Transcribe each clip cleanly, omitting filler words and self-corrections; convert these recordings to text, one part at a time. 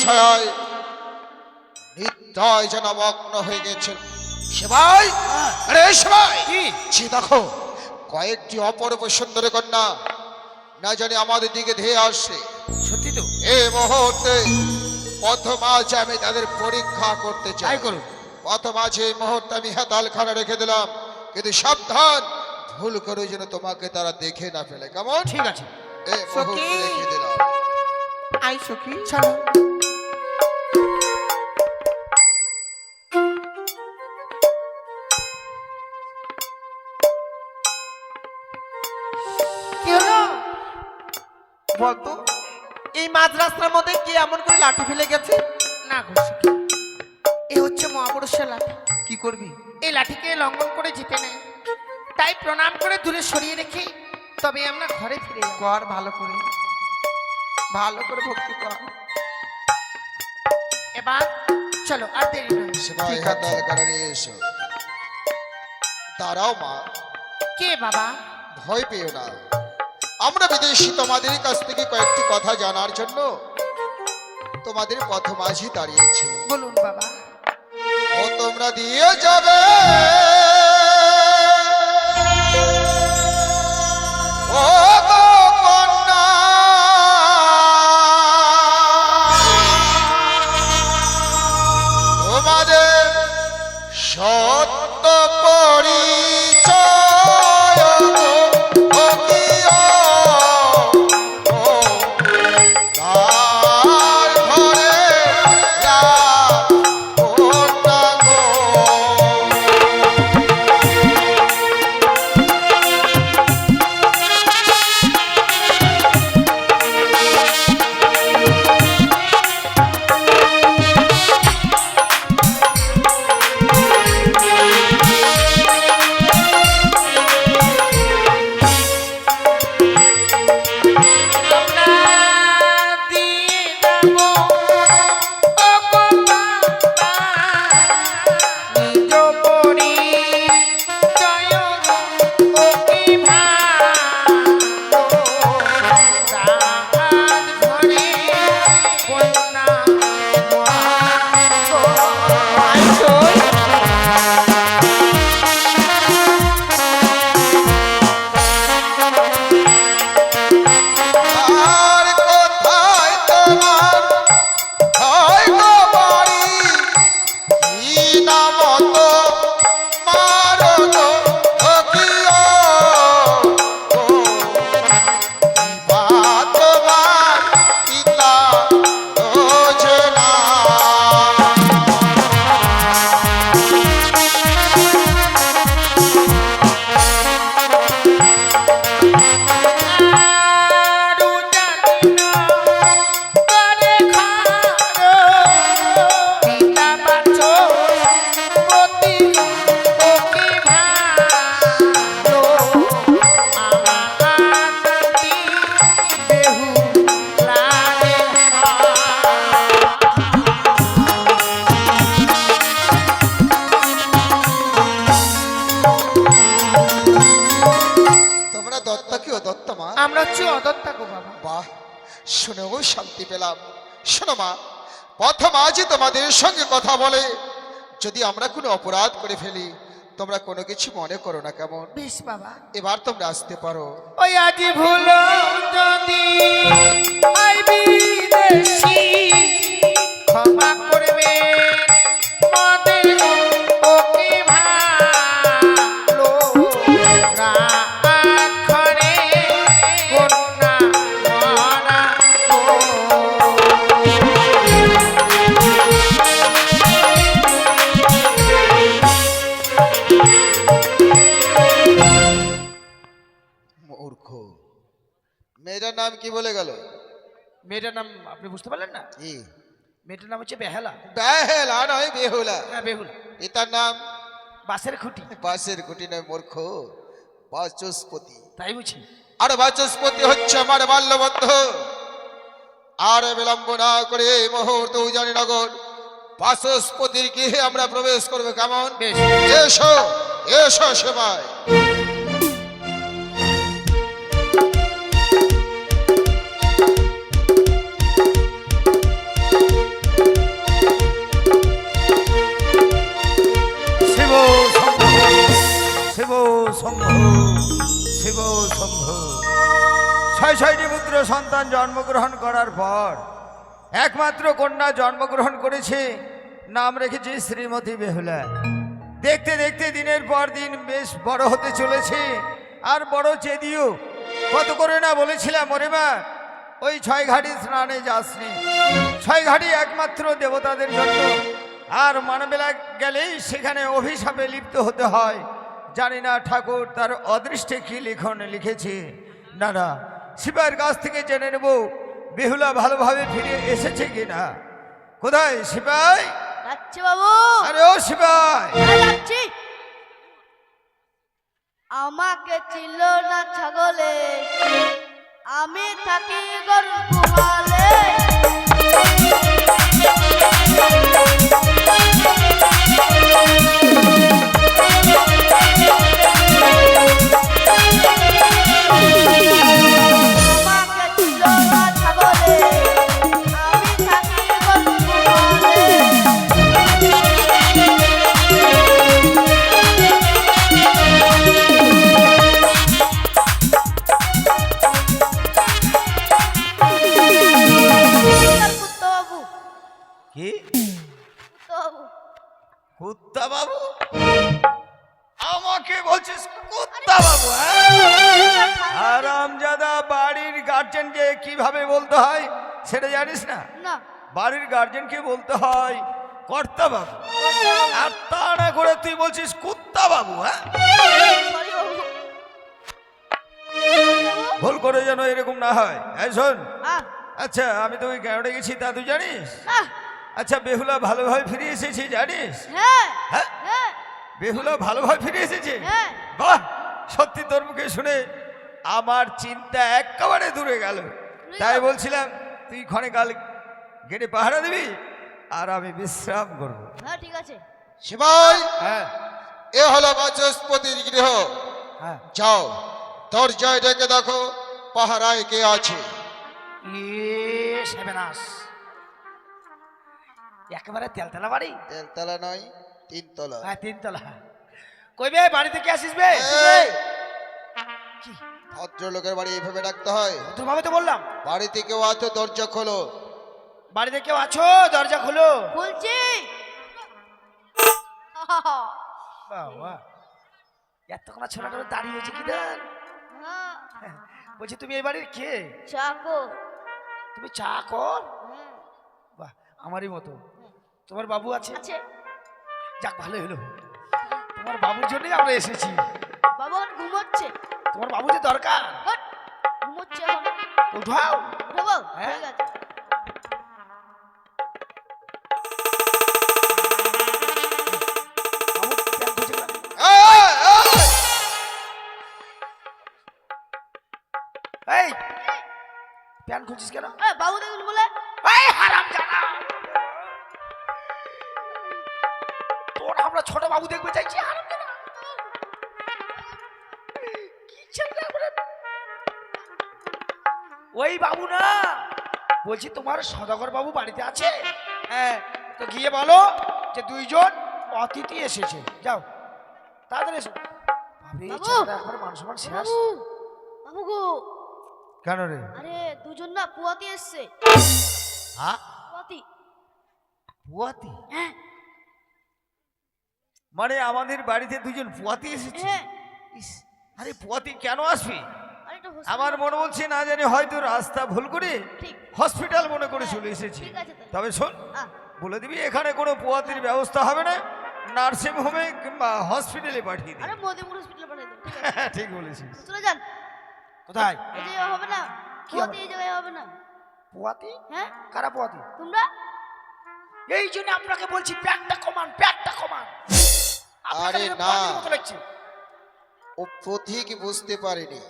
ছায় নিদ্রায় যেন মগ্ন হয়ে গেছে। সেবাই, আরে সেবাই, সে দেখো কয়েকটি অপরূপ সুন্দর কন্যা না জানি আমাদের দিকে ধেয়ে আসছে। সত্যি তো? এই মুহূর্তে প্রথম আজ আমি তাদের পরীক্ষা করতে চাই। করুন। প্রথম আজ এই মুহূর্তে আমি হাতালখানা রেখে দিলাম, কিন্তু সাবধান, ভুল করে যেন তোমাকে তারা দেখে না ফেলে। কেমন? ঠিক আছে। এই মুহূর্তে রেখে দিলাম। আই সখী চলো। কি হলো বলতো, এই মাঝ রাস্তার মধ্যে কে এমন করে লাঠি ফেলে গেছে? না গো সখী, এ হচ্ছে মহাপুরুষের লাঠি। কি করবি? এই লাঠিকে লঙ্ঘন করে যেতে নেই, তাই প্রণাম করে দূরে সরিয়ে রেখে তবে আমরা ঘরে ফিরে যাব। কর ভালো করে, ভালো করে ভক্তি কর। এবার চলো, আর দেরি নয়। সেবাই ঠিক আছে। হাতালখানা নিয়ে এসো। দাঁড়াও মা, কে বাবা? ভয় পেও না। আমরা বিদেশি তোমাদের কাছ থেকে কয়েকটি কথা জানার জন্য তোমাদের পথ মাঝি দাঁড়িয়েছি। বলুন বাবা। ও তোমরা দিয়ে যাবে ও গো কন্যা, তোমাদের সত্য পরিচয় ও কি ও তার ঘরে কন্যা গো। আর কোথায় তোমার হয় গো বাড়ি, কি নাম তো মারণ অকিও গো, বা তোমার পিতা বোঝে না। তোমরা দত্তা কি ও দত্তা মা? আমরা হচ্ছে অদত্তা গো বাবা। বাহ, শুনেও শান্তি পেলাম। শোনো মা, প্রথম আজই তোমাদের সঙ্গে কথা বলে, যদি আমরা কোনো অপরাধ করে ফেলি তোমরা কোনো কিছু মনে করো না। কেমন? বেশ বাবা। এবার তোমরা আসতে পারো। ওই আজি ভুল যদি আই বিদেশি, ক্ষমা করবে মদের ওকে ভালো রাখরে কন্যা মরা গো। মূর্খ, মেয়েটার নাম কি বলে গেল? মেয়েটার নাম আপনি বুঝতে পারলেন না? কি? মেয়েটার নাম হচ্ছে বেহালা। বেহেলা নয়, বেহুলা। হ্যাঁ, বেহুলা। পিতার নাম বাসের খুঁটি। বাসের কুটি নয় মূর্খ, বাচস্পতি। তাই বুঝি? আর বাচস্পতি হচ্ছে আমার বাল্যবন্ধু। আর বিলম্ব না করে এই মুহূর্তে উজানিনগর বাচস্পতির গৃহে আমরা প্রবেশ করবো। কেমন? বেশ। এসো এসো সেবায়। শিব শম্ভু। ছয়টি পুত্র সন্তান জন্মগ্রহণ করার পর একমাত্র কন্যা জন্মগ্রহণ করেছে, নাম রেখেছে শ্রীমতী বেহুলা। দেখতে দেখতে দিনের পর দিন বেশ বড় হতে চলেছে, আর বড় চেদিও। কত করে না বলেছিলাম, ওরে মা ওই 6 ঘাটি স্নানে যাসনি, 6 ঘাটি একমাত্র দেবতাদের জন্য, আর মানবেলা গেলেই সেখানে অভিশাপে লিপ্ত হতে হয়। জানি না ঠাকুর তার অদৃষ্টে কি লিখন লিখেছে। না না, শিবার কাছ থেকে জেনে নেব বেহুলা ভালোভাবে ফিরে এসেছে কিনা। কোথায় শিবাই? যাচ্ছি বাবু। আরে ও শিবাই, যাচ্ছি। আমাকে ছিল না ছাগলে, আমি থাকি গরু গুহালে। আমাকে ছিল না ছাগলে, আমি থাকি গরু গুহালে। বাবু কি বাবু কুত্তা বাবু? আমাকে বলছিস কুত্তা বাবু? হ্যাঁ, হারামজাদা, বাড়ির গার্জেনকে কিভাবে বলতে হয় সেটা জানিস না? না বাড়ির গার্জেনকে বলতে হয় কর্তা বাবু, আর তা না করে তুই বলছিস কুত্তা বাবু? হ্যাঁ, সরি বাবু। ভুল করে যেন এরকম না হয়। এই শোন, আহ, আচ্ছা আমি তোকে কেন ডেকেছি তা তুই জানিস? আহ, আচ্ছা বেহুলা ভালোভাবে ফিরে এসেছে জানিস? হ্যাঁ হ্যাঁ, হ্যাঁ বেহুলা ভালোভাবে ফিরে এসেছে? হ্যাঁ। বাহ, সত্যি তোর মুখে শুনে আমার চিন্তা একেবারে দূরে গেল। তাই বলছিলাম তুই ক্ষণে কাল গেটে পাহারা দিবি আর আমি বিশ্রাম করব। হ্যাঁ ঠিক আছে। শিবাই, হ্যাঁ এ হলো বাচস্পতির গৃহ। হ্যাঁ। যাও, দরজায় ডেকে দেখো পাহারায় কে আছে। সেবেনাস, একেবারে তেলতলা বাড়ি। তেলতলা নয়, 3 তলা। হ্যাঁ 3 তলা। কইবে বাড়ি থেকে আসিস বে? এই, কি ভদ্রলোকের বাড়ি এইভাবে ডাকতে হয়? তোর ভাবে তো বললাম। বাড়িতে কেউ আছে, দরজা খোলো। বাড়িতে কেউ আছো? দরজা খোলো। বলছি বাবা, এতক্ষণ ছোটটা দাঁড়িয়ে হয়েছে কি দেন? হ্যাঁ, বলছি তুমি এই বাড়ির কে? চাকর। তুমি চা কর? হ্যাঁ, বাহ, আমারই মতো। তোমার বাবু আছে? আছে। যাক, ভালো হলো। তোমার বাবুর জন্যই আমরা এসেছি। বাবা এখন ঘুমোচ্ছে। তোমার বাবু যে দরকার। হট, ঘুমোচ্ছে এখন। উঠাও। উঠাবো? হ্যাঁ। ঠিক আছে। বাবু প্যান্ট খুঁজে না। এই, এই, এই, প্যান্ট খুঁজিস কেন? বাবু দেখুন বলে। এই হারামজাদা, তোর আমরা ছোট বাবু দেখবে চাইছি। হারামজাদা, কি ছেলে আমরা? ওই বাবু না, বলছি তোমার সদাগর বাবু বাড়িতে আছে? হ্যাঁ, তো গিয়ে বলো যে 2 জন অতিথি এসেছে। যাও তাড়াতাড়ি এসো। ভাবি বাবু! ছেলেটা একবার মান সম্মান শেষ। বাবু বাবু গো, কেন রে? আরে 2 জন না পুয়াতি এসছে। হ্যাঁ, পুয়াতি। পুয়াতি? হ্যাঁ মানে আমাদের বাড়িতে 2 জন পুয়াতি এসেছে? হ্যাঁ। ইস, আরে পুয়াতি কেন আসবে? আরে এটা আমার মনে বলছে না জানি হয়তো রাস্তা ভুল করে ঠিক। হসপিটাল মনে করে চলে এসেছি। ঠিক আছে তাহলে। তবে শোন, আহ, বলে দিবি এখানে কোনো পুয়াতির ব্যবস্থা হবে না, নার্সিং হোমে কিংবা হসপিটালে পাঠিয়ে দিবি। আরে মোদিপুর হসপিটালে পাঠিয়ে দেবো। ঠিক আছে, ঠিক বলেছিস। চলে যান। কোথায়? এই জায়গায় হবে না। কি পুয়াতি হবে? এই জায়গায় হবে না। পোয়াতি? হ্যাঁ, কারা পোয়াতি? তোমরা এই জন্য আপনাকে বলছি প্যাকটা কমান, প্যাকটা কমান। আপনাকে আরে দেখে না। পোয়াতির মতো লাগছে। ও পথিক বুঝতে পারিনি।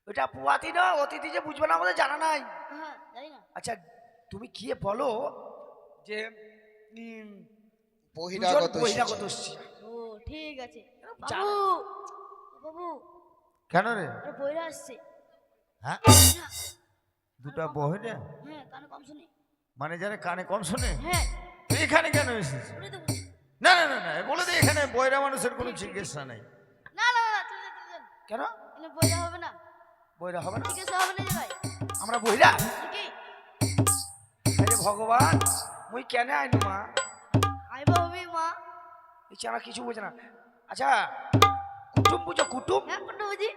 ওটা পোয়াতি না, অতিথি যে বুঝবে না আমাদের জানা নাই। হ্যাঁ জানি না। আচ্ছা তুমি গিয়ে বলো যে বহিরাগত দুজন বহিরাগত এসেছে। এসেছে। ও ঠিক আছে। জানো। বাবু বাবু, কেন রে? আরে বইরা আসছে। হ্যাঁ, না, দুটা বহিনা? হ্যাঁ কানে কম শুনি। মানে যারা কানে কম শোনে? হ্যাঁ, তুই এখানে কেন এসেছিস? ওটাই তো বলছি। না না না না, বলে দে এখানে বয়রা মানুষের কোনো চিকিৎসা নেই। না কেন এনে বইরা হবে না? বইরা হবে না? জিজ্ঞাসা হবে না যে ভাই? আমরা বইরা? কি? আরে ভগবান, মুই কেন আইনু মা? আইবা হবি মা। ইচ্ছে আমার কিছু বোঝে না। আচ্ছা, কুটুম বুঝো কুটুম? হ্যাঁ কোনটা বুঝি?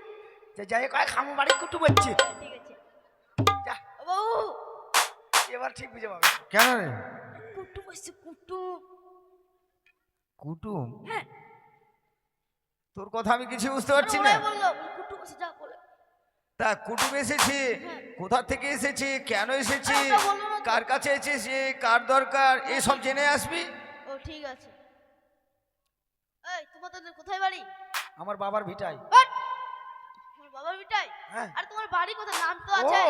যে যাই কয় খামো বাড়ি কুটুম হচ্ছে। ঠিক আছে। যা, ও বাবু, এবার ঠিক বুঝে পাবে। কেন রে কুটুম আসছে কুটুম। কুটুম? হ্যাঁ। তোর কথা আমি কিছু বুঝতে পারছি না। ওরাই বললো কুটুম আসছে যা বলে। তা কুটুম এসেছে, কোথা থেকে এসেছে, কেন এসেছে, ওটা বলো না তো। কার কাছে এসেছে, কার দরকার, এসব জেনে আসবি। ও ঠিক আছে। এই তোমাদের কোথায় বাড়ি? আমার বাবার ভিটাই। হাট! তোমার বাবার বিটাই? হ্যাঁ। আর তোমার বাড়ি কোথায়? নাম তো ও, আছে।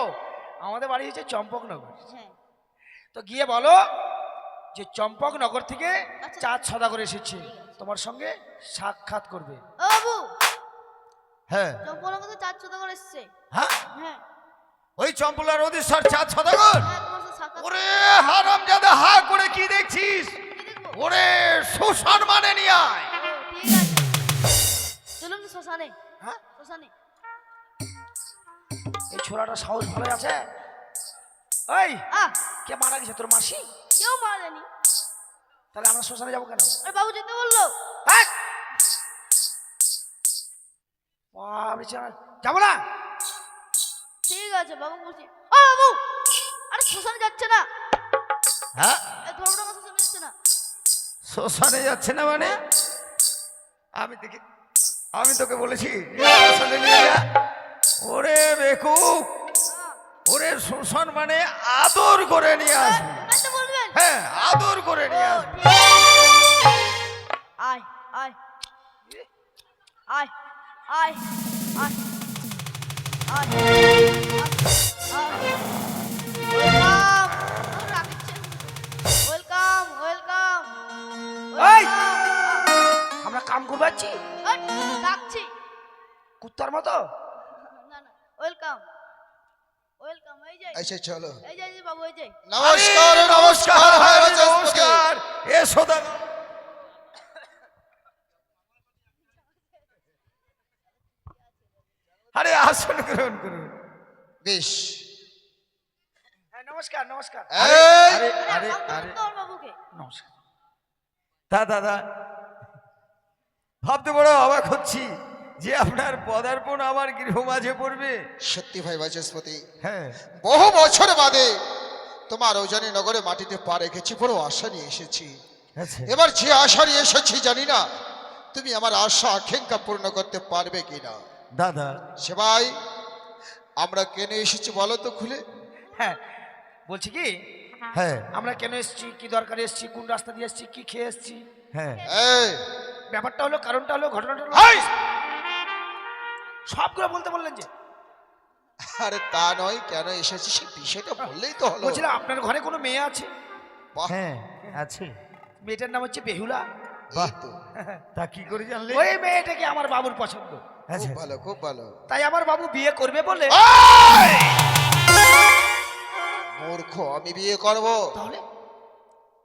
আমাদের বাড়ি হচ্ছে চম্পকনগর। হ্যাঁ। তো গিয়ে বলো যে চম্পকনগর থেকে আচ্ছা। চাঁদ সদাগর এসেছে, তোমার সঙ্গে সাক্ষাৎ করবে। ও বাবু, হ্যাঁ জম্পনগর তো 4 করে এসছে। হ্যাঁ, হ্যাঁ। ওই চম্পলার অধীশ্বর চাঁদ সদাগর। হ্যাঁ তোমার সাথে সাক্ষাৎ। ওরে হারামজাদা, হা করে কি দেখছিস? কি দেখবো? ওরে শোষণ মানে নিয়ে আয়। ও, ঠিক আছে। চলুন শ্মশানে। হ্যাঁ, শ্মশানে। এই ছোড়াটা সাহস ভালো আছে। এই, আহ, কে মারা গেছে? তোর মাসি? কেউ মারেনি। তাহলে আমরা শ্মশানে যাবো কেন? আরে বাবু যেতে বললো। হ্যাঁ, বাবরে ছেড়ে- যাবো না। ঠিক আছে বাবু বলছি। ও বাবু, আরে শ্মশানে যাচ্ছে না। হ্যাঁ, এই ধর্মটা শ্মশানে যাচ্ছে না। শ্মশানে যাচ্ছে না মানে? আমি দেখি, আমি তোকে বলেছি শ্মশানে নিয়ে যা। ওরে বেকুব, হ্যাঁ। ওরে শোষণ মানে আদর করে নিয়ে আসবি। তাই তো বলবেন। হ্যাঁ, আদর করে নিয়ে ও, আসবি। ঠিক আছে। আয় আয় আয় আয় আয় আয় ওয়েলকাম ওয়েলকাম এই! আমরা কাম করবো আছি ডাকছি কুত্তার মতো। না না ওয়েলকাম ওয়েলকাম এই যে এসে চলো। এই যে বাবু এই যে নমস্কার নমস্কার হয় বাচস্পতি। নমস্কার, এ সদাগর। আরে আসন গ্রহণ করুন। বেশ। হ্যাঁ, নমস্কার নমস্কার এই, আরে আরে আরে বাবুকে নমস্কার। দাদা, ভাবতে বড় অবাক হচ্ছি যে আপনার পদার্পণ আমার গৃহ মাঝে পড়বে। সত্যি ভাই বাচস্পতি, হ্যাঁ, বহু বছর বাদে তোমার ওজানি নগরে মাটিতে পা রেখেছি, বড় আশা নিয়ে এসেছি। আচ্ছা। এবার যে আশা নিয়ে এসেছি জানি না তুমি আমার আশা আকাঙ্ক্ষা পূর্ণ করতে পারবে কিনা। দাদা, সেবাই, আমরা কেন এসেছি বলো তো খুলে। হ্যাঁ, বলছি কি, হ্যাঁ আমরা কেন এসেছি, কি দরকার এসেছি, কোন রাস্তা দিয়ে এসেছি, কি খেয়ে এসেছি, হ্যাঁ, এই, ব্যাপারটা হলো, কারণটা হলো, ঘটনাটা হলো, এই! সবগুলো বলতে বললেন যে। আরে তা নয়, কেন এসেছি সে বিষয়টা বললেই তো হলো। বলছিলাম আপনার ঘরে কোনো মেয়ে আছে? বাহ, হ্যাঁ আছে। মেয়েটার নাম হচ্ছে বেহুলা। এই তো, তা কি করে জানলে? ওই মেয়েটাকে আমার বাবুর পছন্দ, খুব আচ্ছা, ভালো খুব ভালো। তাই আমার বাবু বিয়ে করবে বলে। মূর্খ, আমি বিয়ে করব? তাহলে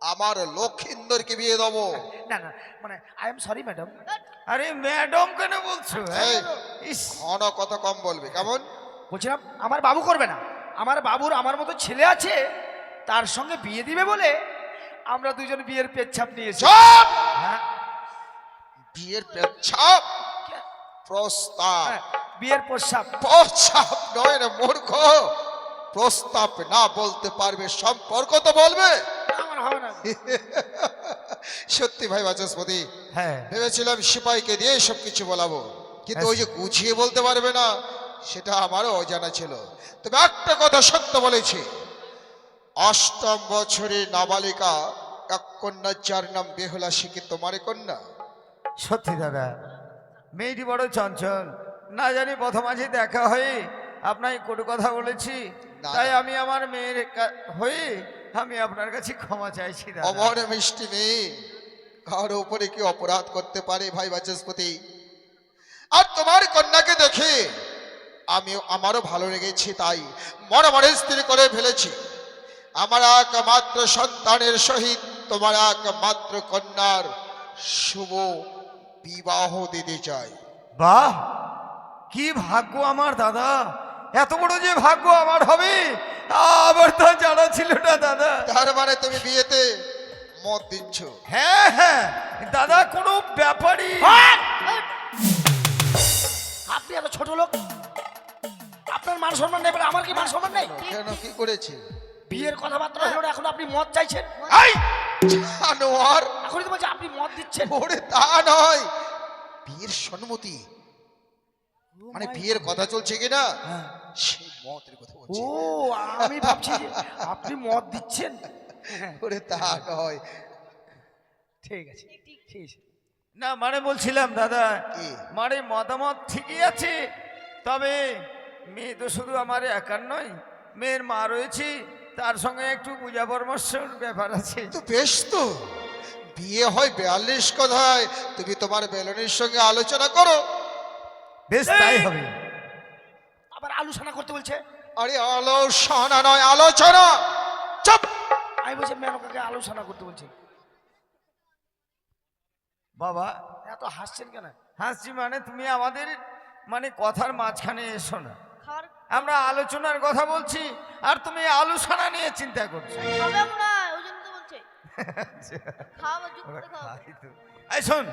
আমার লক্ষিন্দরকে বিয়ে দেবো। না না, মানে আই এম সরি ম্যাডাম। আরে ম্যাডাম কেন বলছো? এই, ইস, ঘন কথা কম বলবে কেমন? বলছিলাম আমার বাবু করবে না, আমার বাবুর আমার মতো ছেলে আছে, তার সঙ্গে বিয়ে দিবে বলে আমরা দুজন বিয়ের পেচ্ছাপ নিয়েছি। চুপ! হ্যাঁ, বিয়ের পেচ্ছাপ প্রস্তাব। হ্যাঁ, বিয়ের প্রস্তাব। প্রস্তাব নয় রে মূর্খ, প্রস্তাব না বলতে পারবে, সম্পর্ক তো বলবে। আমার হবে না। সত্যি ভাই বাচস্পতি, হ্যাঁ ভেবেছিলাম সিপাহীকে দিয়ে সব কিছু বলাবো, কিন্তু ওই যে গুছিয়ে বলতে পারবে না সেটা আমারও অজানা ছিল। তবে একটা কথা সত্য বলেছি, অষ্টম বছরের নাবালিকা এক কন্যা, যার নাম বেহুলা, সে কি তোমারই কন্যা? সত্যি দাদা, মেয়েটি বড় চঞ্চল, না জানি প্রথম আজই দেখা হয়ে আপনাকে কটু কথা বলেছি, না, তাই না। আমি আমার মেয়ের হয়ে আমি আপনার কাছে ক্ষমা চাইছি দাদা। অমর মিষ্টি মেয়ে কার উপরে কি অপরাধ করতে পারে ভাই বাচস্পতি? আর তোমার কন্যাকে দেখে আমারও ভালো লেগেছে, তাই মনে মনে স্থির করে ফেলেছি আমার একমাত্র সন্তানের সহিত তোমার একমাত্র কন্যার শুভ বিবাহ দিতে চাই। বাহ, কি ভাগ্য আমার দাদা, এত বড় যে ভাগ্য আমার হবে আবার তা জানা ছিল না দাদা। তার মানে তুমি বিয়েতে মত দিচ্ছ? হ্যাঁ হ্যাঁ দাদা, কোনো ব্যাপারই আপনি এত ছোট লোক, আপনার মান সম্মান নেই বলে আমার কি মান সম্মান নেই? কেন, কি করেছি? বিয়ের কথাবার্তা হলো না, এখন আপনি মদ চাইছেন? এই জানোয়ার, এখনই তো বলছি আপনি মদ দিচ্ছেন। ওরে তা নয়, বিয়ের সম্মতি মানে বিয়ের কথা চলছে কিনা হ্যাঁ। সেই মতের কথা ও বলছি। আমি ভাবছি যে আপনি মদ দিচ্ছেন। ওরে তা নয়। ঠিক আছে, ঠিক আছে। না, মানে বলছিলাম দাদা, কি? মানে মতামত ঠিকই আছে, তবে মেয়ে তো শুধু আমার একার নয়, মেয়ের মা রয়েছে, তার সঙ্গে একটু পূজা পরামর্শের ব্যাপার আছে। তো বেশ, তো বিয়ে হয় 42 কথায়, তুমি তোমার বেলনের সঙ্গে আলোচনা করো। বেশ তাই হবে। আবার আলোচনা করতে বলছে। আরে আলোচনা নয়, আলোচনা। চুপ। আমি বলছি মেনকাকে আলোচনা করতে বলছি। বাবা এত হাসছেন কেন? হাসছি মানে তুমি আমাদের মানে কথার মাঝখানে এসো না, খাবার আমরা আলোচনার কথা বলছি আর তুমি আলোচনা নিয়ে চিন্তা করছো। খাবে না, ওই জন্য তো বলছে খাওয়া যুক্ত ওরা খাওয়া। খায় তো। এই শোন,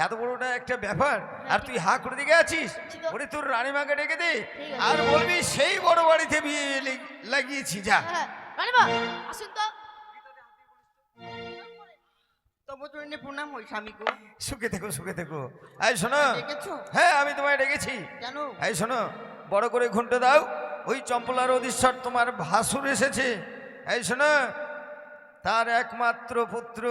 এত বড়টা একটা ব্যাপার আর তুই হা করে দিকে আছিস। ঠিক আছে। ওরে তোর রানীমাকে ডেকে দে ঠিক আছে। আর বলবি সেই বড় বাড়িতে বিয়ে লাগিয়েছি। যা। হ্যাঁ রানীমা আসুন তো। তবু চরণে প্রণাম হই স্বামীকে। সুখে থেকো, সুখে থেকো। এই শোনো, ডেকেছো? হ্যাঁ আমি তোমায় ডেকেছি। কেন? এই শোনো, বড় করে ঘুঁটে দাও, ওই চম্পলার অধীশ্বর তোমার ভাসুর এসেছে। এই শোনো, তার একমাত্র পুত্র,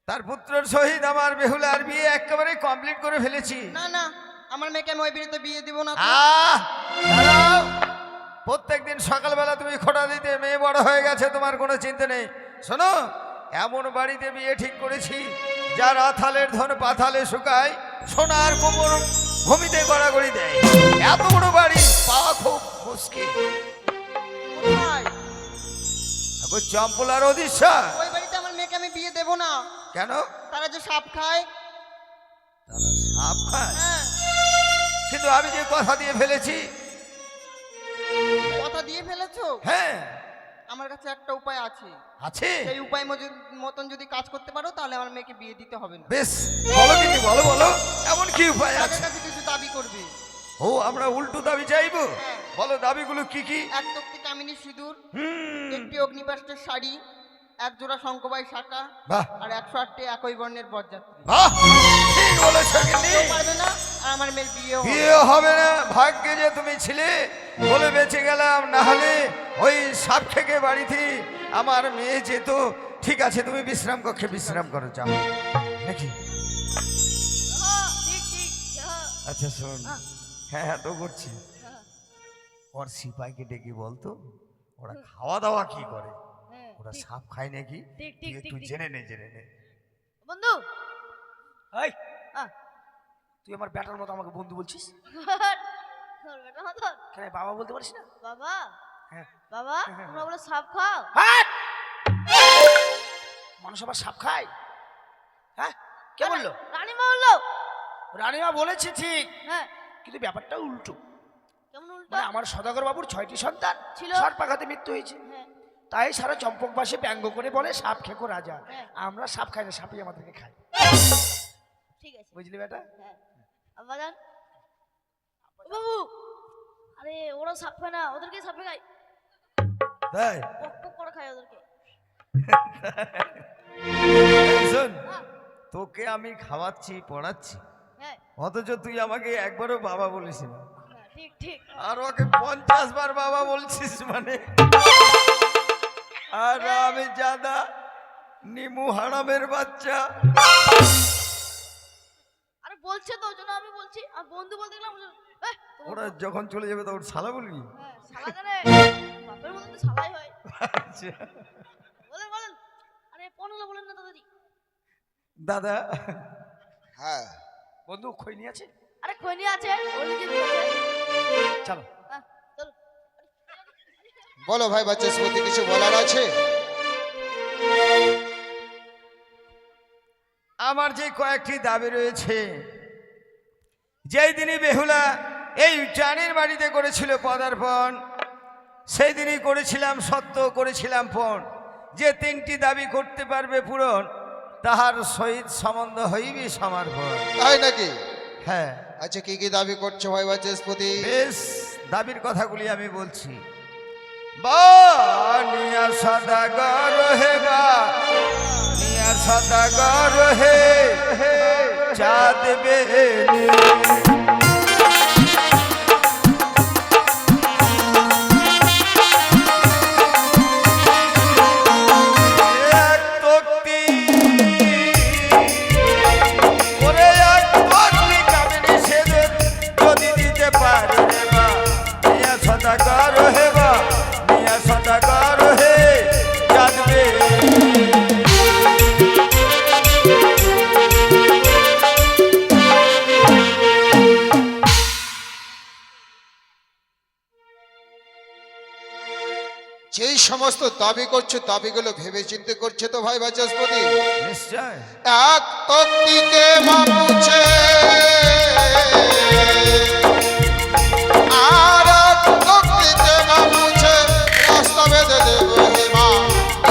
তার পুত্রের সহিত আমার বেহুলার বিয়ে একেবারে কমপ্লিট করে ফেলেছি। না না, আমার মেয়েকে আমি ওই বিয়েতে বিয়ে দিব না তো। দাঁড়াও, প্রত্যেকদিন সকালবেলা তুমি খোঁটা দিতে, মেয়ে বড় হয়ে গেছে, তোমার কোনো চিন্তা নেই। শোনো, এমন বাড়িতে বিয়ে ঠিক করেছি যার আথালের ধন পাথালে শুকায়, সোনার কোমর ভূমিতে গড়াগড়ি দেয়। এত বড় বাড়ি পাওয়া খুব মুশকিল। কোথায়? এখন চম্পলার অদিশা। ওই বাড়িতে আমার মেয়েকে আমি বিয়ে দেব না। কেন? তারা যে সাপ খায়। তারা সাপ খায়? হ্যাঁ, কিন্তু আমি যে কথা দিয়ে ফেলেছি। কথা দিয়ে ফেলেছো? হ্যাঁ আমার কাছে একটা উপায় আছে। আছে। সেই উপায় মতন যদি কাজ করতে পারো তাহলে আমার মেয়েকে বিয়ে দিতে হবে না। বেশ, বলো কিন্তু, বলো বলো, এমন কি উপায় তাদের আছে? কাছে কিছু দাবি করবে। ও, আমরা উল্টো দাবি চাইবো? হ্যাঁ। বলো দাবিগুলো কি কি? এক তক্তি কামিনী সিঁদুর, হুম, একটি অগ্নিপাষ্টের শাড়ি, এক জোড়া শঙ্কবাই শাখা বাহ আর 108টি একই বর্ণের বরযাত্রী। বাহ, ঠিক বলেছো গিন্নি। কেউ পারবে না আর আমার মেয়ের বিয়ে হবে। বিয়ে হবে না? ভাগ্যে যে তুমি ছিলে বলে বেঁচে গেলাম, না হলে ওই সাপ থেকে বাড়িতে আমার মেয়ে যেত। ঠিক আছে, তুমি বিশ্রাম কক্ষে বিশ্রাম করো, যাও নাকি? হ্যাঁ, ঠিক ঠিক হ্যাঁ, আচ্ছা শোন, হ্যাঁ। হ্যাঁ তো করছি। হ্যাঁ, ওর সিপাইকে ডেকে বলতো ওরা খাওয়া দাওয়া কি করে, হ্যাঁ, ওরা ঠিক, সাপ খায় নাকি? ঠিক, তুই ঠিক, একটু ঠিক, জেনে নে, জেনে নে। বন্ধু এই হ্যাঁ। তুই আমার ব্যাটার মতো আমাকে বন্ধু বলছিস তোর বেটা মতন। কেন? বাবা বলতে পারিস না? বাবা হ্যাঁ। বাবা তোমরা বলে সাপ খাও? হাট! মানুষ আবার সাপ খায়? হ্যাঁ, কে বললো? রানীমা বললো। রানীমা বলেছে ঠিক, হ্যাঁ, কিন্তু ব্যাপারটা উল্টো। কেমন উল্টো? মানে আমার সদাগর বাবুর 6টি সন্তান ছিল। সর্পাঘাতে মৃত্যু হয়েছে, হ্যাঁ, তাই সারা চম্পকবাসী ব্যঙ্গ করে বলে সাপ খেকো রাজা। হ্যাঁ। আমরা সাপ খাই না, সাপই আমাদেরকে খায়। ঠিক আছে। বুঝলি বেটা? হ্যাঁ, আব্বাজান ও বাবু, আরে ওরা সাপ খায় না, ওদেরকে সাপে খায়, তাই পক পক করে খায় ওদেরকে। শোন, হ্যাঁ, তোকে আমি খাওয়াচ্ছি পড়াচ্ছি, হ্যাঁ, অথচ তুই আমাকে একবারও বাবা বলিস না, হ্যাঁ, ঠিক ঠিক। আর ওকে 50 বার বাবা বলছিস মানে। আর আমি জাদা নিমু হারামের বাচ্চা। আরে বলছে তো, ওই জন্য আমি বলছি। আর বন্ধু বলতে গেলাম ওরা যখন চলে যাবে তখন শালা বলবি? হ্যাঁ, শালা জানে বাপের মতন তো শালাই হয়। আচ্ছা। বলেন বলেন, আরে ফোন হলো বলেন না দাদাজি। দাদা, হ্যাঁ, বন্ধু খই নিয়ে আছে? আরে খৈনি আছে, ওই যে দিয়েছে। চলো। হ্যাঁ, চলো। বলো ভাই বাচস্পতি, কিছু বলার আছে? আমার যে কয়েকটি দাবি রয়েছে যেই দিনই বেহুলা এই জানির বাড়িতে করেছিল পদার্পণ, সেই দিনই করেছিলাম সত্য, করেছিলাম পণ, যে 3টি দাবি করতে পারবে পূরণ, তাহার সহিত সম্বন্ধ হইবে সমর্পণ। তাই নাকি? হ্যাঁ, আচ্ছা কি কি দাবি করছো ভাই বাচস্পতি? বেশ, দাবির কথাগুলি আমি বলছি। বানিয়া সদাগর হে, বানিয়া সদাগর হে, চাঁদ বেনি এক তক্তি, ওরে এক তক্তি কামিনী সেদের যদি দিতে পারে রে বা, নিয়া সদাগর হে বা, নিয়া সদাগর হে, চাঁদ বেনি। যেই সমস্ত দাবি করছো দাবিগুলো ভেবে চিন্তে করছে তো ভাই বাচস্পতি? নিশ্চয়। এক তক্তিকে মাপুছে আর এক তক্তিকে মাপুছে, রাস্তা বেঁধে দেব হে মা,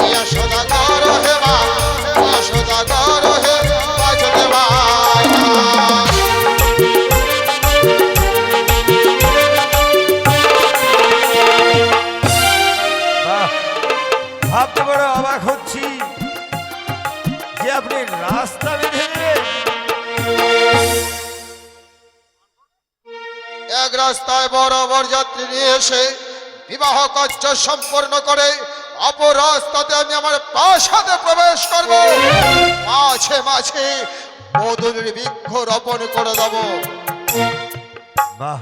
ইয়া সদাগর হে মা, ইয়া সদাগর হে বাজতে ভাই। বাহ, ভাবতে বড় অবাক হচ্ছি যে আপনি রাস্তা বেঁধে দেবেন। এক রাস্তায় বড় বরযাত্রী নিয়ে এসে বিবাহ কার্য সম্পন্ন করে অপর রাস্তাতে আমি আমার প্রাসাদে প্রবেশ করব, মাঝে মাঝে মধুর বৃক্ষ রোপণ করে দেব। বাহ,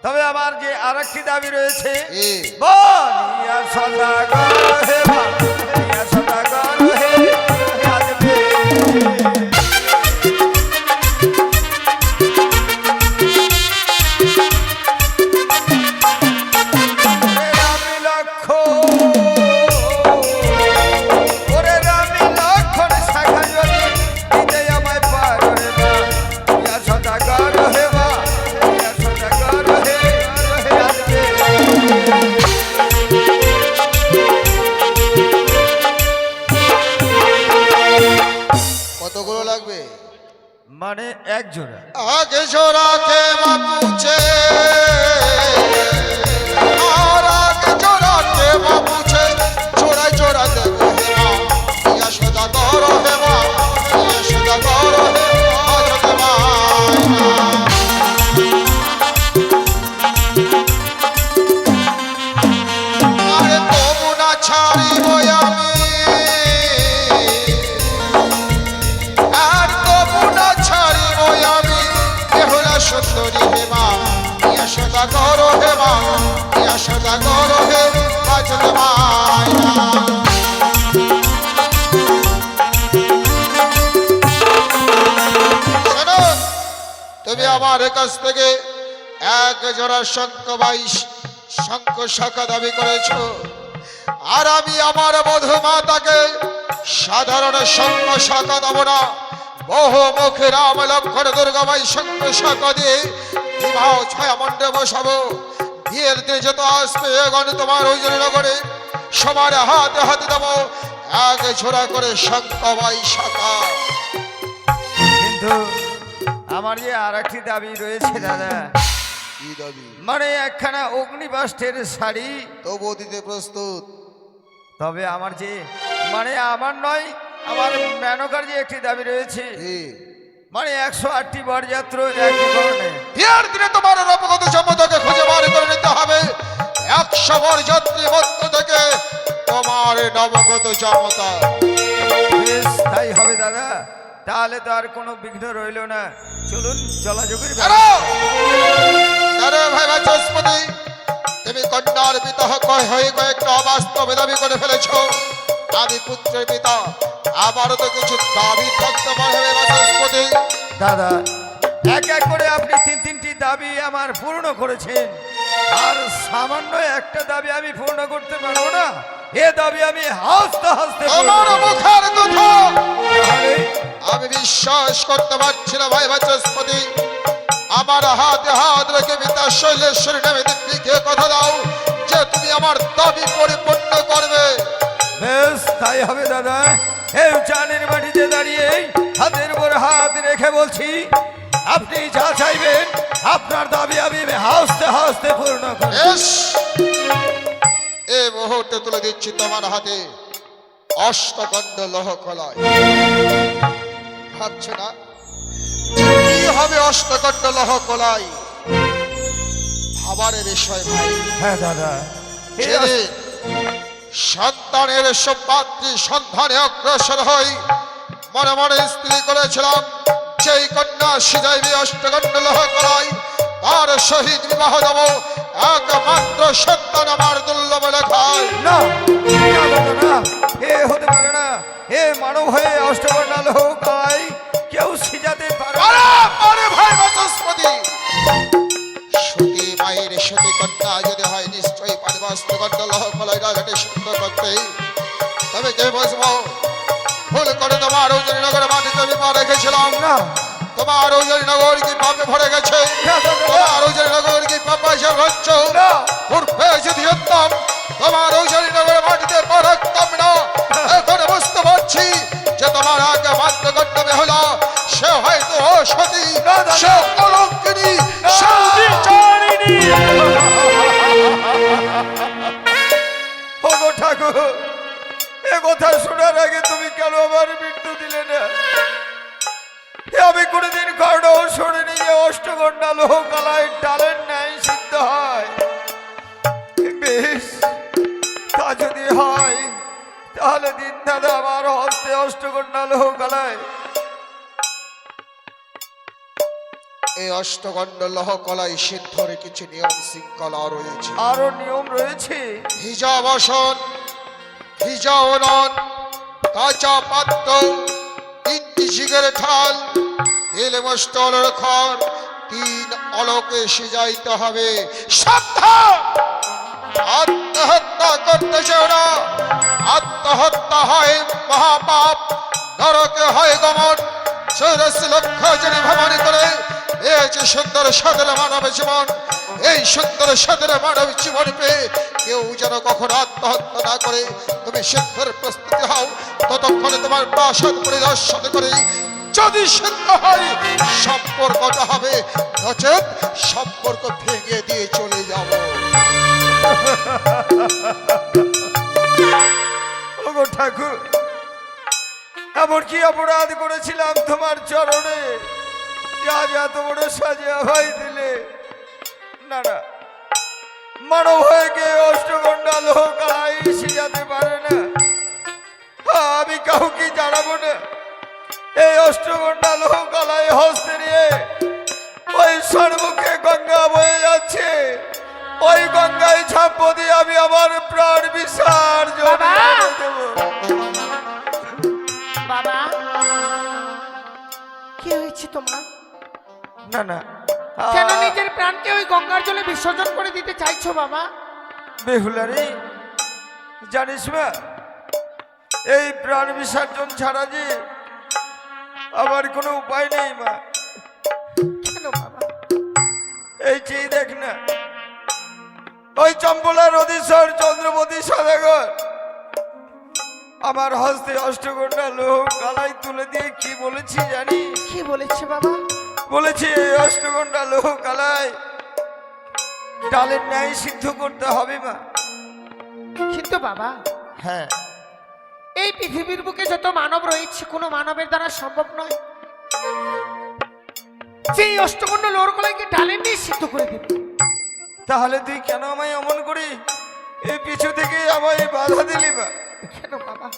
তবে আমার যে আরেকটি দাবি রয়েছে, এ, বানিয়া সদাগর হে, বানিয়া সদাগর হে, চাঁদ বেনি। ওরে রামি লক্ষ্মণ, ওরে রামি লক্ষ্মণ শাখা যদি দিতে আমায় পারো রে বা, ইয়া সদাগর হে বা, ইয়া সদাগর হে, চাঁদ বেনি। কতগুলো লাগবে? মানে এক জোড়া। আগে জোড়াকে মাপুছে আর আগে জোড়াকে মাপুছে, জোড়ায় জোড়া দেব হে মা, ইয়া সদাগর হে মা, ইয়া সদাগর হে বাজতে ভাই। আরে তবু না ছাড়িব আমি, আর তবু না ছাড়িব আমি, বেহুলা সুন্দরী হে মা, ইয়া সদাগর হে মা, ইয়া সদাগর হে বাজতে ভাই। শোনো, তুমি আমার কাছ থেকে এক জোড়া শঙ্খ শাখা দাবি করেছ, আর আমি আমার বধূ মাতাকে সাধারণ শঙ্খ শাখা দেব না, বহু মুখে রাম লক্ষ্মণ দুর্গামাই শঙ্খ শাখা দিয়ে বিবাহ ছায়া মণ্ডপে বসাবো। বিয়ের দিনে যত আসবে এগণ তোমার ওই নগরে সবার হাতে হাতে দেবো এক ঝোড়া করে শঙ্খবাই শাখা। কিন্তু আমার যে আর একটি দাবি রয়েছে দাদা, কি দাবি? মানে একখানা অগ্নিবাস্টের শাড়ি। তবু দিতে প্রস্তুত? তবে আমার যে মানে আমার নয়, আমার মেনকার যে একটি দাবি রয়েছে, মানে 108টি বরযাত্র একই ধরনের। বিয়ের দিনে তোমার রূপগত সম্পদকে খুঁজে বার করে নিতে হবে 100 বরযাত্রী মধ্য থেকে তোমার নবগত জামতা। বেশ, তাই হবে দাদা, তাহলে তো আর কোনো বিঘ্ন রইল না। চলুন জলাযোগের আরে ভাই বাচস্পতি, তুমি কন্যার পিতা হয়ে কয়েকটা অবাস্তব দাবি করে ফেলেছ। আমি পুত্রের পিতা, আমারও তো কিছু দাবি থাকতে পারে বাচস্পতি। দাদা, এক এক করে আপনি 3টি দাবি আমার পূর্ণ করেছেন, আর সামান্য একটা দাবি আমি পূর্ণ করতে পারবো না। এ দাবি আমি হাসতে হাসতে আমার মুখের কথা আরে আমি বিশ্বাস করতে পারছি না ভাই বাচস্পতি। আমার শৈলেশ্বরী নামে দিব্যিকে কথা দাও যে তুমি আমার দাবি পরিপূর্ণ করবে। বেশ তাই হবে দাদা। এই চানের মাটিতে দাঁড়িয়ে হাতের উপর হাত রেখে বলছি, আপনি যা চাইবেন আপনার দাবি আমি হাসতে হাসতে পূর্ণ করব। বেশ, এই মুহূর্তে তুলে দিচ্ছি তোমার হাতে অষ্টকণ্ড লৌহ কলাই। ভাবছো না যে কি হবে অষ্টকণ্ড লৌহ কলাই? ভাবার বিষয় ভাই। হ্যাঁ দাদা, এই যেদিন সন্তানের সৌভাগ্যী সন্ধানে অগ্রসর হই মনে মনে স্ত্রী করেছিলাম যেই কন্যা সিজাইবে অষ্টকণ্ড লৌহ কলাই তার সহিত বিবাহ দেব। একমাত্র সন্তান আমার দুর্লভ লেখায়। না না দাদা না, এ হতে পারে না। এ মানব হয়ে অষ্টকন্যা লৌহ কলাই কেউ সিজাতে পারে না। আরে আরে ভাই বাচস্পতি, সতী মায়ের সতী কন্যা যদি হয় নিশ্চয়ই পারবে অষ্টকণ্ড লৌহ কলাই রাজাকে সিদ্ধ করতে। তবে কে বসবো ভুল করে তোমার নগরে মাটিতে আমি পা রেখেছিলাম। না তোমার নগর কি পাপে ভরে গেছে? তোমার নগর কি পাপা এসে হচ্ছ? পূর্বে যদি হতাম তোমার নগরের মাটিতে পা রাখতাম না। এখন বুঝতে পারছি যে তোমার আগে মাত্র কর্তব্য হলো সে হয়তো অসতী, সে কলঙ্কিনী, সে বিচারিণী। ওগো ঠাকুর, এ কথা শোনার আগে তুমি কেন আমার মৃত্যু দিলে না? আমি কোনোদিন কারো শুনিনি যে অষ্টকন্যা লৌহ কলাই ডালের ন্যায় সিদ্ধ হয়। বেশ, তা যদি হয় তাহলে দিন দাদা আমার হস্তে অষ্টকন্যা লৌহ কলাই। এই অষ্টকণ্ড লৌহ কলাই সিদ্ধর কিছু নিয়ম শৃঙ্খলা রয়েছে। আরো নিয়ম রয়েছে? ভিজা বাসন, ভিজা উনুন, কাঁচা পাত্র, 3টি সিগারেট ঠাল, তেল মস্টলের খড়, 3 অলকে সিজাইতে হবে। সাবধান! আত্মহত্যা করতে চাও না। আত্মহত্যা হয় মহাপাপ, নরকে হয় গমন। 84 লক্ষ জনে ভ্রমণ করে পেয়েছে সুন্দর সাদের মানব জীবন। এই সুন্দর সাদের মানব জীবন পেয়ে কেউ যেন কখনো আত্মহত্যা না করে। তুমি সিদ্ধের প্রস্তুতি হও, ততক্ষণে তোমার প্রাসাদ পরিদর্শন করে যদি সিদ্ধ হয় সম্পর্কটা হবে, নচেত সম্পর্ক ভেঙে দিয়ে চলে যাব। ওগো ঠাকুর, এমন কি অপরাধ করেছিলাম তোমার চরণে যে আজ এত বড় সাজা ভাই দিলে? না না, মানব হয়ে কে অষ্টকন্যা লৌহ কলাই সিজাতে পারে না। আমি কাউকে জানাবো না। এই অষ্টকন্যা লৌহ কলাই হস্তে নিয়ে ওই সর্বকে গঙ্গা বয়ে যাচ্ছে। ওই গঙ্গায় ঝাঁপ দিয়ে আমি আমার প্রাণ বিসর্জন করে দেব। বাবা, কি হয়েছে তোমার? না না, কেন নিজের প্রাণকে ওই গঙ্গার জলে বিসর্জন করে দিতে চাইছো বাবা? বেহুলা রে, জানিস মা, এই প্রাণ বিসর্জন ছাড়া যে আমার কোনো উপায় নেই মা। কেন বাবা? এই চেয়ে দেখ না, ওই চম্পলা নদীশ্বর চন্দ্রপতি সদাগর আমার হস্তে অষ্টকন্যা লৌহ কলাই তুলে দিয়ে কি বলেছি জানিস? কি বলেছে বাবা? বলেছি এই অষ্টকন্যা লৌহ কলাই ডালের ন্যায় সিদ্ধ করতে হবে মা। কিন্তু বাবা, হ্যাঁ, এই পৃথিবীর বুকে যত মানব রয়েছে কোনো মানবের দ্বারা সম্ভব নয় সেই অষ্টকণ্ড লৌহ কলাইকে ডালে নিয়ে সিদ্ধ করে দেবে। তাহলে তুই কেন আমায় অমন করি এই পিছু থেকে আমায় বাধা দিলি মা? কেন বাবা?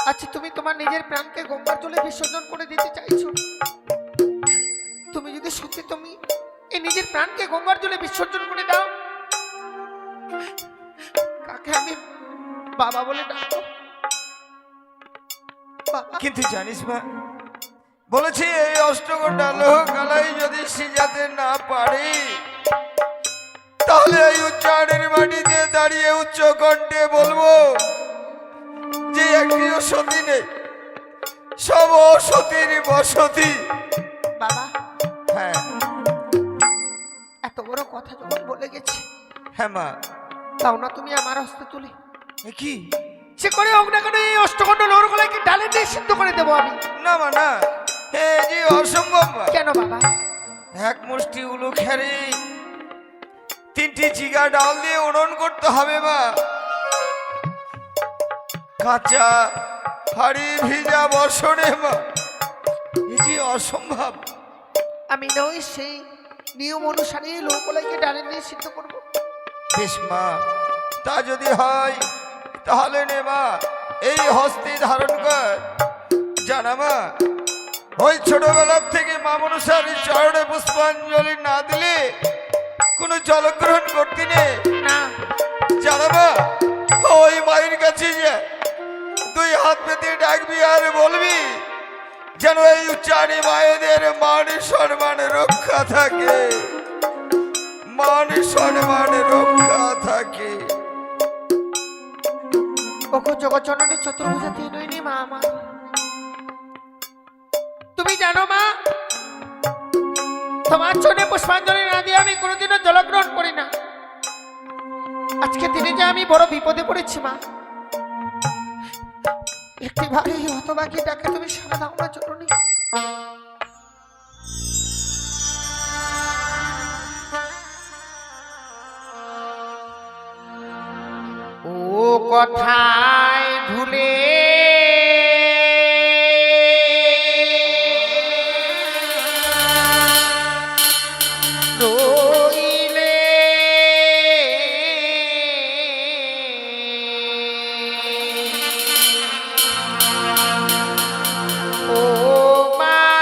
আচ্ছা, তুমি তোমার নিজের প্রাণকে গঙ্গার জলে বিসর্জন করে দিতে চাইছো? তুমি যদি সত্যি তুমি এই নিজের প্রাণকে গঙ্গার জলে বিসর্জন করে দাও, কাকে আমি বাবা বলে ডাকবো? বাবা, কিন্তু জানিস মা, বলেছি এই অষ্টকন্যা লৌহ কলাই যদি সিজাতে না পারি তাহলে এই উচ্চারণের মাটিতে দাঁড়িয়ে উচ্চ কণ্ঠে বলবো যে একটিও সতী নেই, সব অসতীর বসতি। বাবা, হ্যাঁ, এত বড় কথা যখন বলে গেছে, হ্যাঁ মা। তাও না তুমি আমার হস্তে তুলে এ কি সে করে হোক না কেন এই অষ্টকণ্ড লোর গলায় কি ডালে দিয়ে সিদ্ধ করে দেবো আমি। না মা না, হে যে অসম্ভব মা। কেন বাবা? এক মুষ্টি উলু খেরে 3টি জিগা ডাল দিয়ে উড়ন করতে হবে মা। কাঁচা হাড়ি ভিজা বর্ষণে মা, এ যে অসম্ভব। আমি নই সেই নিয়ম অনুসারে লোক গলায় ডালে দিয়ে সিদ্ধ করবো। বেশ মা, তা যদি হয় তাহলে নে মা, এই হস্তে ধারণ কর। জানা মা, ওই ছোটবেলার থেকে মা মনসার চরণে পুষ্পাঞ্জলি না দিলে কোনো জলগ্রহণ করতে নেই। না জানা মা, ওই মায়ের কাছে যে 2 হাত পেতে ডাকবি আর বলবি যেন এই উচ্চারী মায়েদের মান সম্মান রক্ষা থাকে, মান সম্মান রক্ষা থাকে। ওকে জগৎজননী চতুর্ভুজা তিনই মা আমার। তুমি জানো মা, তোমার চরণে পুষ্পাঞ্জলি না দিয়ে আমি কোনোদিনও জলগ্রহণ করি না। আজকে দিনে যে আমি বড় বিপদে পড়েছি মা। একটিবার এই হতভাগী ডাকে তুমি সারা দাও না জননী। ও কথায় ভুলে রইলে ও মা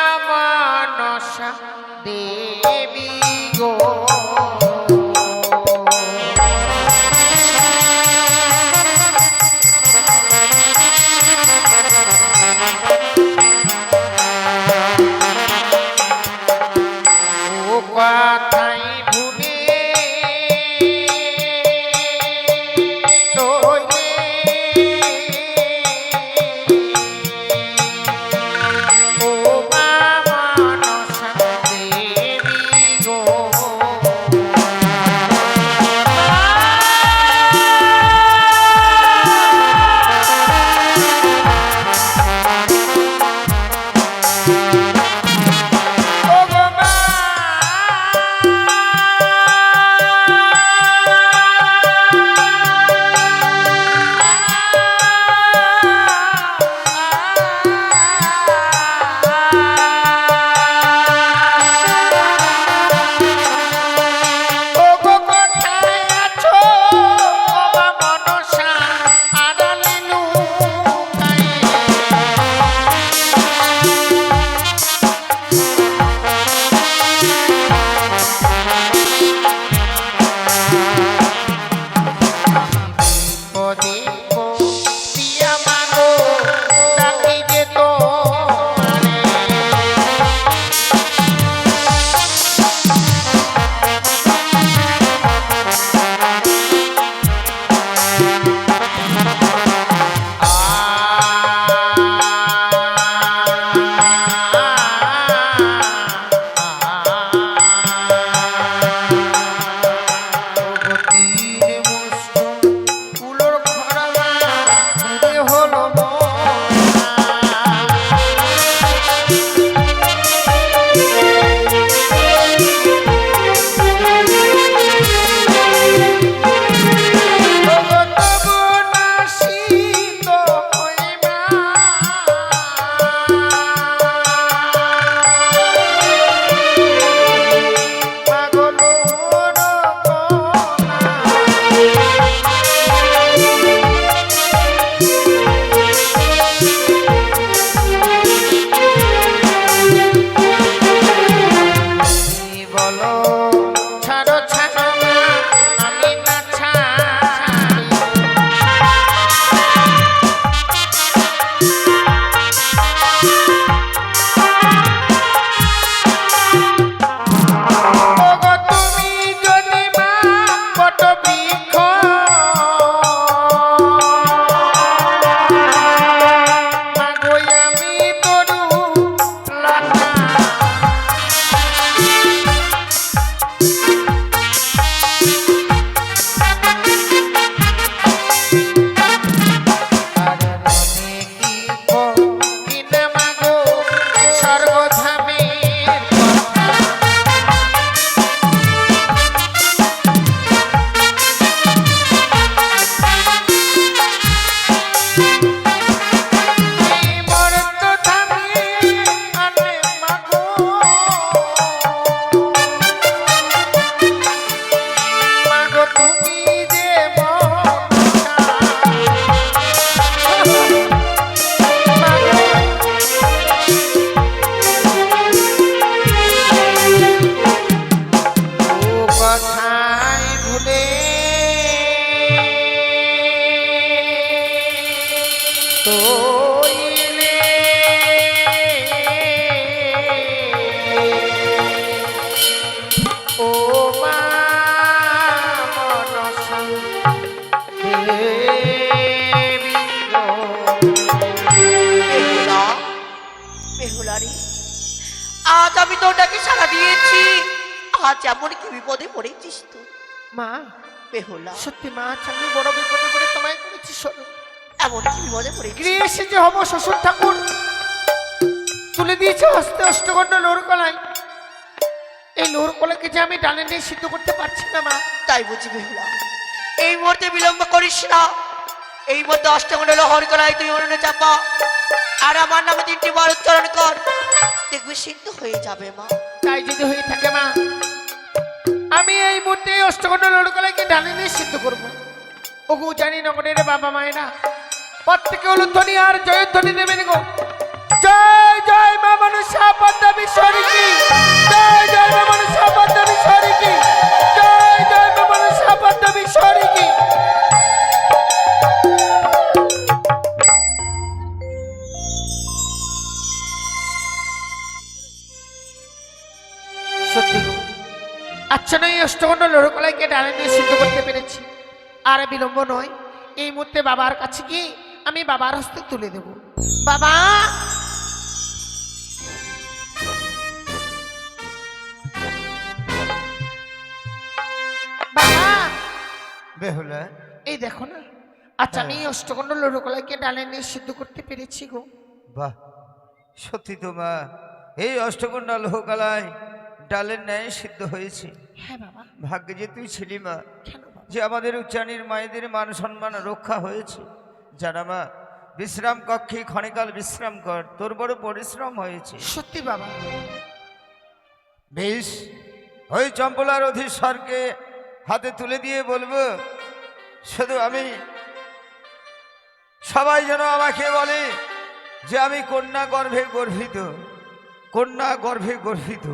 এই মরত থামিয়ে আনে মাগো মাগো তুমি যে মনটা মাগো ও কথায় ভুলে তৈলে ও মা মনসা দেবী গো। বেহুলা বেহুলা রে, আজ আমি তোটাকে সারা দিয়েছি, আজ এমন কি বিপদে পড়েছিস তো মা বেহুলা? সত্যি মা আজ আমি বড় বিপদে পড়ে তোমায় করেছি শোনো। এমন কি বিপদে পড়েছিস? গৃহে এসে যে হব শ্বশুর ঠাকুর তুলে দিয়েছে হস্তে অষ্টগণ্ড লোর কলাই। এই লোর কলাকে যে আমি ডালে নিয়ে সিদ্ধ করতে পারছি না মা। তাই বুঝি বেহুলা, এই মুহূর্তে বিলম্ব করিস না, এই মধ্যে অষ্টমণ্ডল লহর করাই তুই উনুনে চাপা আর আমার নামে 3টি বার উচ্চারণ কর, দেখবি সিদ্ধ হয়ে যাবে মা। তাই যদি হয়ে থাকে মা, আমি এই মুহূর্তে অষ্টগণ্ড লোর কলাইকে ডালে নিয়ে সিদ্ধ করব। ওগো জানি নগরের বাবা মায়েরা প্রত্যেকে উলুধ্বনি আর জয়ধ্বনি দেবেন গো। জয় জয় মা মনসা পদ্মাবীশ্বরী কি, জয় জয় মা মনসা পদ্মাবীশ্বরী কি, জয় জয় মা মনসা পদ্মাবীশ্বরী কি। সত্যি গো, আচ্ছা নয় অষ্টগণ্ড লোরকলাইকে ডালে নিয়ে সিদ্ধ করতে পেরেছি। আর বিলম্ব নয়, এই মুহূর্তে বাবার কাছে গিয়ে আমি বাবার হস্তে তুলে দেব। বাবা বাবা বেহুলা, এই দেখো না, আচ্ছা আমি অষ্টগণ্ড লোরকলাইকে ডালে নিয়ে সিদ্ধ করতে পেরেছি গো। বাহ, সত্যি তো মা, এই অষ্টকন্যা লোহকালায় ডালের ন্যায় সিদ্ধ হয়েছে। হ্যাঁ বাবা। ভাগ্যে যে তুই ছিলি মা, কেন বাবা? যে আমাদের উচ্চারণের মায়েদের মান সম্মান রক্ষা হয়েছে। জানা মা, বিশ্রাম কক্ষে ক্ষণিকাল বিশ্রাম কর, তোর বড় পরিশ্রম হয়েছে। সত্যি বাবা। বেশ, ওই চম্পলার অধীশ্বরকে হাতে তুলে দিয়ে বলবো, শুধু আমি, সবাই যেন আমাকে বলে যে আমি কন্যা গর্ভে গর্ভিত, কন্যা গর্ভে গর্ভিত।